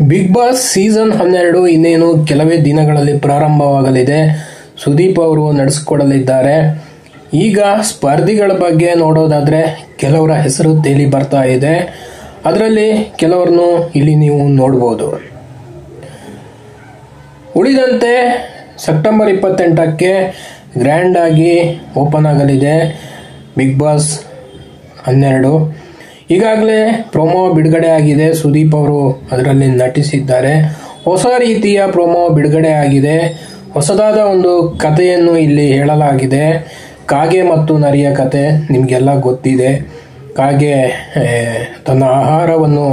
Big boss season 12 ಇನ್ನೇನು ಕೆಲವೇ ದಿನಗಳಲ್ಲಿ ಪ್ರಾರಂಭವಾಗಲಿದೆ. ಸುದೀಪ್ ಅವರು ನಡೆಸಿಕೊಡಲಿದ್ದಾರೆ. ಈಗ ಸ್ಪರ್ಧಿಗಳ ಬಗ್ಗೆ ನೋಡೋದಾದ್ರೆ ಕೆಲವರ ಹೆಸರು ತೇಲಿ ಬರ್ತಾ ಇದೆ. ಅದರಲ್ಲಿ ಕೆಲವರನ್ನು ಇಲ್ಲಿ ನೀವು ನೋಡಬಹುದು. ಉಳಿದಂತೆ ಸೆಪ್ಟೆಂಬರ್ 28ಕ್ಕೆ ಗ್ರ್ಯಾಂಡ್ ಆಗಿ ಓಪನ್ ಆಗಲಿದೆ ಬಿಗ್ ಬಾಸ್ 12. ಈಗಾಗಲೇ ಪ್ರೊಮೋ ಬಿಡುಗಡೆ ಆಗಿದೆ. ಸುದೀಪ್ ಅವರು ಅದರಲ್ಲಿ ನಟಿಸಿದ್ದಾರೆ. ಹೊಸ ರೀತಿಯ ಪ್ರೊಮೋ ಬಿಡುಗಡೆ ಆಗಿದೆ. ಹೊಸದಾದ ಒಂದು ಕಥೆಯನ್ನು ಇಲ್ಲಿ ಹೇಳಲಾಗಿದೆ. ಕಾಗೆ ಮತ್ತು ನರಿಯ ಕತೆ ನಿಮಗೆಲ್ಲ ಗೊತ್ತಿದೆ. ಕಾಗೆ ತನ್ನ ಆಹಾರವನ್ನು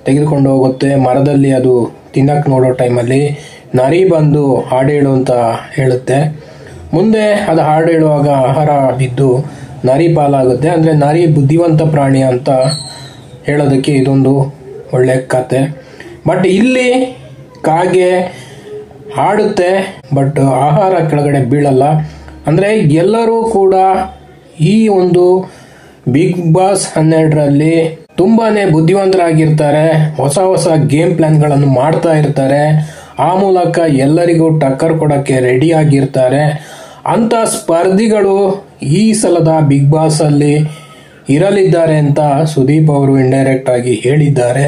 ತೆಗೆದುಕೊಂಡು ಹೋಗುತ್ತೆ ಮರದಲ್ಲಿ, ಅದು ತಿನ್ನಕ್ಕೆ ನೋಡೋ ಟೈಮಲ್ಲಿ ನರಿ ಬಂದು ಹಾಡು ಹೇಳು ಅಂತ ಹೇಳುತ್ತೆ. ಮುಂದೆ ಅದು ಹಾಡು ಹೇಳುವಾಗ ಆಹಾರ ಬಿದ್ದು ನರಿ ಪಾಲಾಗುತ್ತೆ. ಅಂದರೆ ನರಿ ಬುದ್ಧಿವಂತ ಪ್ರಾಣಿ ಅಂತ ಹೇಳೋದಕ್ಕೆ ಇದೊಂದು ಒಳ್ಳೆ ಕತೆ. ಬಟ್ ಇಲ್ಲಿ ಕಾಗೆ ಹಾಡುತ್ತೆ, ಬಟ್ ಆಹಾರ ಕೆಳಗಡೆ ಬೀಳಲ್ಲ. ಅಂದರೆ ಎಲ್ಲರೂ ಕೂಡ ಈ ಒಂದು ಬಿಗ್ ಬಾಸ್ 12ರಲ್ಲಿ ತುಂಬಾನೇ ಬುದ್ಧಿವಂತರಾಗಿರ್ತಾರೆ. ಹೊಸ ಹೊಸ ಗೇಮ್ ಪ್ಲಾನ್ಗಳನ್ನು ಮಾಡ್ತಾ ಇರ್ತಾರೆ. ಆ ಮೂಲಕ ಎಲ್ಲರಿಗೂ ಟಕ್ಕರ್ ಕೊಡೋಕ್ಕೆ ರೆಡಿ ಆಗಿರ್ತಾರೆ. ಅಂತ ಸ್ಪರ್ಧಿಗಳು ಈ ಸಲದ ಬಿಗ್ ಬಾಸ್ ಅಲ್ಲಿ ಇರಲಿದ್ದಾರೆ ಅಂತ ಸುದೀಪ್ ಅವರು ಇಂಡೈರೆಕ್ಟ್ ಆಗಿ ಹೇಳಿದ್ದಾರೆ.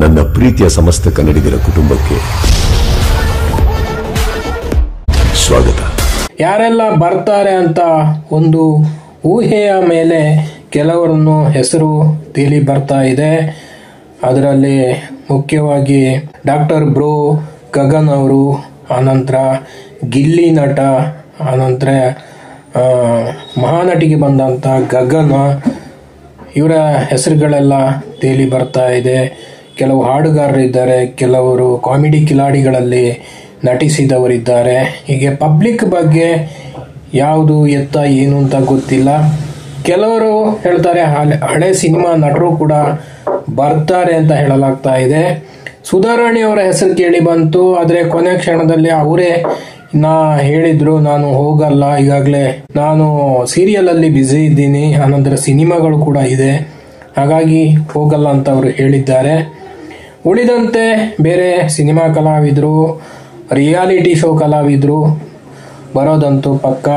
ನನ್ನ ಪ್ರೀತಿಯ ಸಮಸ್ತ ಕನ್ನಡಿಗರ ಕುಟುಂಬಕ್ಕೆ ಸ್ವಾಗತ. ಯಾರೆಲ್ಲ ಬರ್ತಾರೆ ಅಂತ ಒಂದು ಊಹೆಯ ಮೇಲೆ ಕೆಲವರನ್ನು ಹೆಸರು ತೇಲಿ ಬರ್ತಾ ಇದೆ. ಅದರಲ್ಲಿ ಮುಖ್ಯವಾಗಿ ಡಾಕ್ಟರ್ ಬ್ರೋ, ಗಗನ್ ಅವರು, ಆನಂತರ ಗಿಲ್ಲಿ ನಟ, ಆನಂತರ ಮಹಾನಟಿಗೆ ಬಂದಂಥ ಗಗನ, ಇವರ ಹೆಸರುಗಳೆಲ್ಲ ತೇಲಿ ಬರ್ತಾ ಇದೆ. ಕೆಲವು ಹಾಡುಗಾರರಿದ್ದಾರೆ, ಕೆಲವರು ಕಾಮಿಡಿ ಕಿಲಾಡಿಗಳಲ್ಲಿ ನಟಿಸಿದವರಿದ್ದಾರೆ. ಹೀಗೆ ಪಬ್ಲಿಕ್ ಬಗ್ಗೆ ಯಾವುದು ಎತ್ತ ಏನು ಅಂತ ಗೊತ್ತಿಲ್ಲ. ಕೆಲವರು ಹೇಳ್ತಾರೆ ಹಳೆ ಸಿನಿಮಾ ನಟರು ಕೂಡ ಬರ್ತಾರೆ ಅಂತ ಹೇಳಲಾಗ್ತಾ ಇದೆ. ಸುಧಾರಾಣಿ ಅವರ ಹೆಸರು ಕೇಳಿ ಬಂತು, ಆದರೆ ಕೊನೆ ಕ್ಷಣದಲ್ಲಿ ಅವರೇ ಹೇಳಿದ್ರು ನಾನು ಹೋಗಲ್ಲ, ಈಗಾಗಲೇ ನಾನು ಸೀರಿಯಲ್ ಅಲ್ಲಿ ಬ್ಯುಸಿ ಇದ್ದೀನಿ, ಆನಂತರ ಸಿನಿಮಾಗಳು ಕೂಡ ಇದೆ, ಹಾಗಾಗಿ ಹೋಗಲ್ಲ ಅಂತ ಅವರು ಹೇಳಿದ್ದಾರೆ. ಉಳಿದಂತೆ ಬೇರೆ ಸಿನಿಮಾ ಕಲಾವಿದರು, ರಿಯಾಲಿಟಿ ಶೋ ಕಲಾವಿದರು ಬರೋದಂತೂ ಪಕ್ಕ.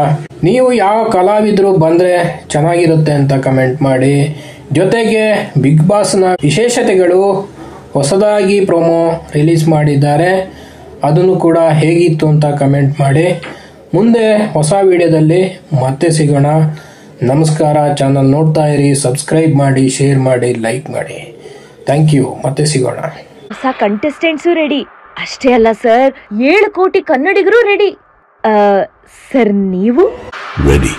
ನೀವು ಯಾವ ಕಲಾವಿದರು ಬಂದ್ರೆ ಚೆನ್ನಾಗಿರುತ್ತೆ ಅಂತ ಕಮೆಂಟ್ ಮಾಡಿ. ಜೊತೆಗೆ ಬಿಗ್ ಬಾಸ್ನ ವಿಶೇಷತೆಗಳು ಹೊಸದಾಗಿ ಪ್ರೊಮೋ ರಿಲೀಸ್ ಮಾಡಿದ್ದಾರೆ, ಅದನ್ನು ಕೂಡ ಹೇಗಿತ್ತು ಅಂತ ಕಮೆಂಟ್ ಮಾಡಿ. ಮುಂದೆ ಹೊಸ ವಿಡಿಯೋದಲ್ಲಿ ಮತ್ತೆ ಸಿಗೋಣ. ನಮಸ್ಕಾರ. ಚಾನಲ್ ನೋಡ್ತಾ ಇರಿ, ಸಬ್ಸ್ಕ್ರೈಬ್ ಮಾಡಿ, ಶೇರ್ ಮಾಡಿ, ಲೈಕ್ ಮಾಡಿ. Thank you. ಮತ್ತೆ ಸಿಗೋಣ. ಹೊಸ ಕಂಟೆಸ್ಟೆಂಟ್ಸು ರೆಡಿ. ಅಷ್ಟೇ ಅಲ್ಲ ಸರ್, 7 ಕೋಟಿ ಕನ್ನಡಿಗರು ರೆಡಿ. ಸರ್ ನೀವು ರೆಡಿ.